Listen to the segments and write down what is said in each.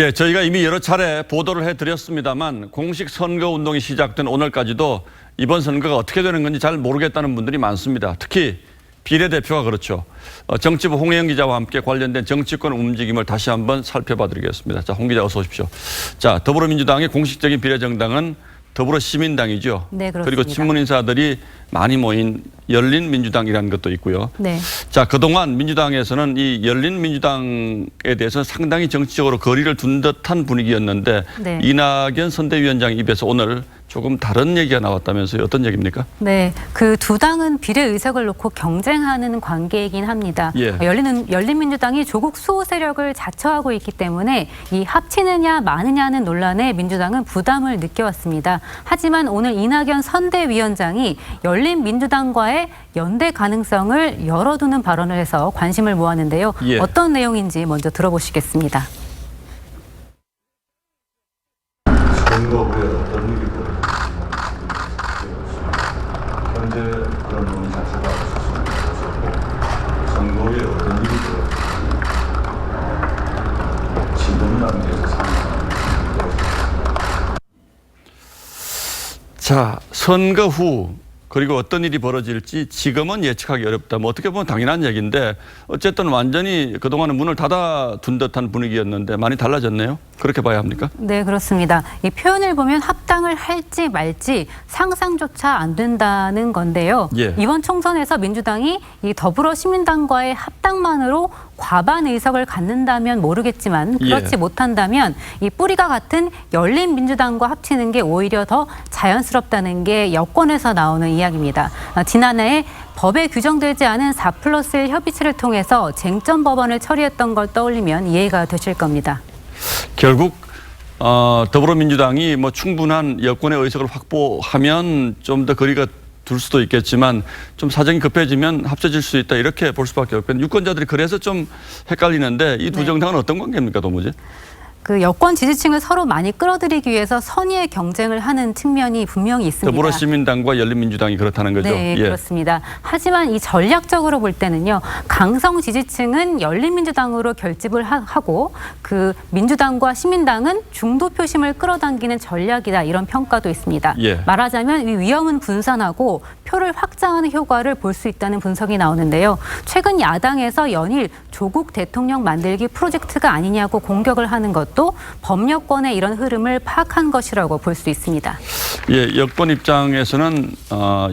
예, 저희가 이미 여러 차례 보도를 해드렸습니다만 공식 선거운동이 시작된 오늘까지도 이번 선거가 어떻게 되는 건지 잘 모르겠다는 분들이 많습니다. 특히 비례대표가 그렇죠. 정치부 홍혜영 기자와 함께 관련된 정치권 움직임을 다시 한번 살펴봐 드리겠습니다. 자, 홍 기자 어서 오십시오. 자, 더불어민주당의 공식적인 비례정당은 더불어시민당이죠. 네, 그렇습니다. 그리고 친문 인사들이 많이 모인 열린민주당이라는 것도 있고요. 네. 자, 그동안 민주당에서는 이 열린민주당에 대해서 상당히 정치적으로 거리를 둔 듯한 분위기였는데 네. 이낙연 선대위원장 입에서 오늘 조금 다른 얘기가 나왔다면서요. 어떤 얘기입니까? 네, 그 두 당은 비례 의석을 놓고 경쟁하는 관계이긴 합니다. 예. 열린민주당이 조국 수호 세력을 자처하고 있기 때문에 이 합치느냐 마느냐는 논란에 민주당은 부담을 느껴왔습니다. 하지만 오늘 이낙연 선대위원장이 열린민주당과의 연대 가능성을 열어두는 발언을 해서 관심을 모았는데요. 예. 어떤 내용인지 먼저 들어보시겠습니다. 선거 후에 어떤 일이 벌어졌는지 현재 그런 논의 자체가 없었으면 좋겠고 선거 후에 어떤 일이 벌어졌는지 진동단계에서 상상하는 자, 선거 후 그리고 어떤 일이 벌어질지 지금은 예측하기 어렵다. 뭐 어떻게 보면 당연한 얘기인데 어쨌든 완전히 그동안은 문을 닫아둔 듯한 분위기였는데 많이 달라졌네요. 그렇게 봐야 합니까? 네, 그렇습니다. 이 표현을 보면 합당을 할지 말지 상상조차 안 된다는 건데요. 예. 이번 총선에서 민주당이 이 더불어시민당과의 합당만으로 과반 의석을 갖는다면 모르겠지만 그렇지 예. 못한다면 이 뿌리가 같은 열린민주당과 합치는 게 오히려 더 자연스럽다는 게 여권에서 나오는 이야기입니다. 지난해 법에 규정되지 않은 4+1 협의체를 통해서 쟁점 법안을 처리했던 걸 떠올리면 이해가 되실 겁니다. 결국 더불어민주당이 뭐 충분한 여권의 의석을 확보하면 좀 더 거리가 둘 수도 있겠지만 좀 사정이 급해지면 합쳐질 수 있다 이렇게 볼 수밖에 없겠는데 유권자들이 그래서 좀 헷갈리는데 이 두 네. 정당은 어떤 관계입니까, 도무지? 그 여권 지지층을 서로 많이 끌어들이기 위해서 선의의 경쟁을 하는 측면이 분명히 있습니다. 더불어시민당과 열린민주당이 그렇다는 거죠? 네, 예. 그렇습니다. 하지만 이 전략적으로 볼 때는요. 강성 지지층은 열린민주당으로 결집을 하고 그 민주당과 시민당은 중도 표심을 끌어당기는 전략이다. 이런 평가도 있습니다. 예. 말하자면 이 위험은 분산하고 표를 확장하는 효과를 볼 수 있다는 분석이 나오는데요. 최근 야당에서 연일 조국 대통령 만들기 프로젝트가 아니냐고 공격을 하는 것도 법여권의 이런 흐름을 파악한 것이라고 볼 수 있습니다. 예, 여권 입장에서는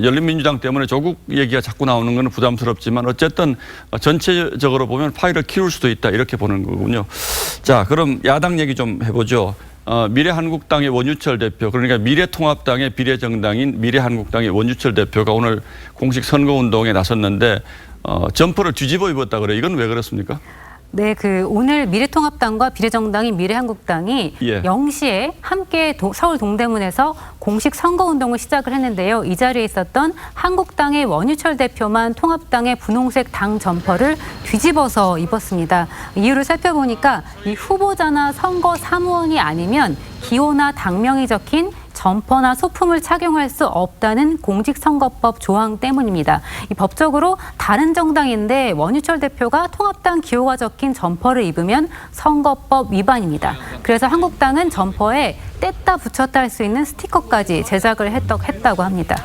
열린민주당 때문에 조국 얘기가 자꾸 나오는 건 부담스럽지만 어쨌든 전체적으로 보면 파일을 키울 수도 있다 이렇게 보는 거군요. 자, 그럼 야당 얘기 좀 해보죠. 미래한국당의 원유철 대표, 그러니까 미래통합당의 비례정당인 미래한국당의 원유철 대표가 오늘 공식 선거운동에 나섰는데 점퍼를 뒤집어 입었다 그래요. 이건 왜 그렇습니까? 네, 그 오늘 미래통합당과 비례정당인 미래한국당이 예. 0시에 함께 서울 동대문에서 공식 선거운동을 시작을 했는데요. 이 자리에 있었던 한국당의 원유철 대표만 통합당의 분홍색 당 점퍼를 뒤집어서 입었습니다. 이유를 살펴보니까 이 후보자나 선거 사무원이 아니면 기호나 당명이 적힌 점퍼나 소품을 착용할 수 없다는 공직선거법 조항 때문입니다. 이 법적으로 다른 정당인데 원유철 대표가 통합당 기호가 적힌 점퍼를 입으면 선거법 위반입니다. 그래서 한국당은 점퍼에 뗐다 붙였다 할 수 있는 스티커까지 제작을 했다고 합니다.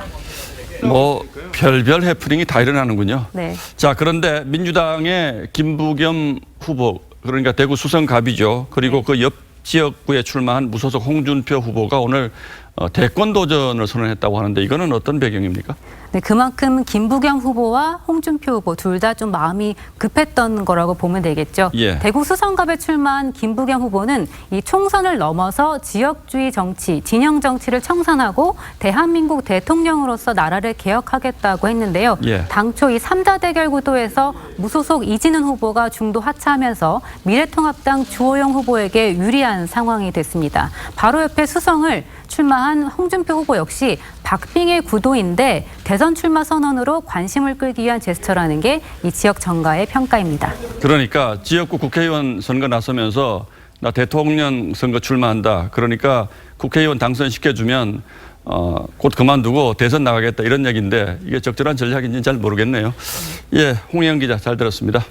뭐 별별 해프닝이 다 일어나는군요. 네. 자, 그런데 민주당의 김부겸 후보, 그러니까 대구 수성갑이죠. 그리고 그 옆 지역구에 출마한 무소속 홍준표 후보가 오늘 대권 도전을 선언했다고 하는데 이거는 어떤 배경입니까? 네, 그만큼 김부겸 후보와 홍준표 후보 둘 다 좀 마음이 급했던 거라고 보면 되겠죠. 예. 대구 수성갑에 출마한 김부겸 후보는 이 총선을 넘어서 지역주의 정치, 진영 정치를 청산하고 대한민국 대통령으로서 나라를 개혁하겠다고 했는데요. 예. 당초 이 3자 대결 구도에서 무소속 이진은 후보가 중도 하차하면서 미래통합당 주호영 후보에게 유리한 상황이 됐습니다. 바로 옆에 수성을 출마한 홍준표 후보 역시 박빙의 구도인데 대선 출마 선언으로 관심을 끌기 위한 제스처라는 게 이 지역 정가의 평가입니다. 그러니까 지역구 국회의원 선거 나서면서 나 대통령 선거 출마한다. 그러니까 국회의원 당선시켜주면 곧 그만두고 대선 나가겠다 이런 얘기인데 이게 적절한 전략인지는 잘 모르겠네요. 예, 홍혜영 기자 잘 들었습니다.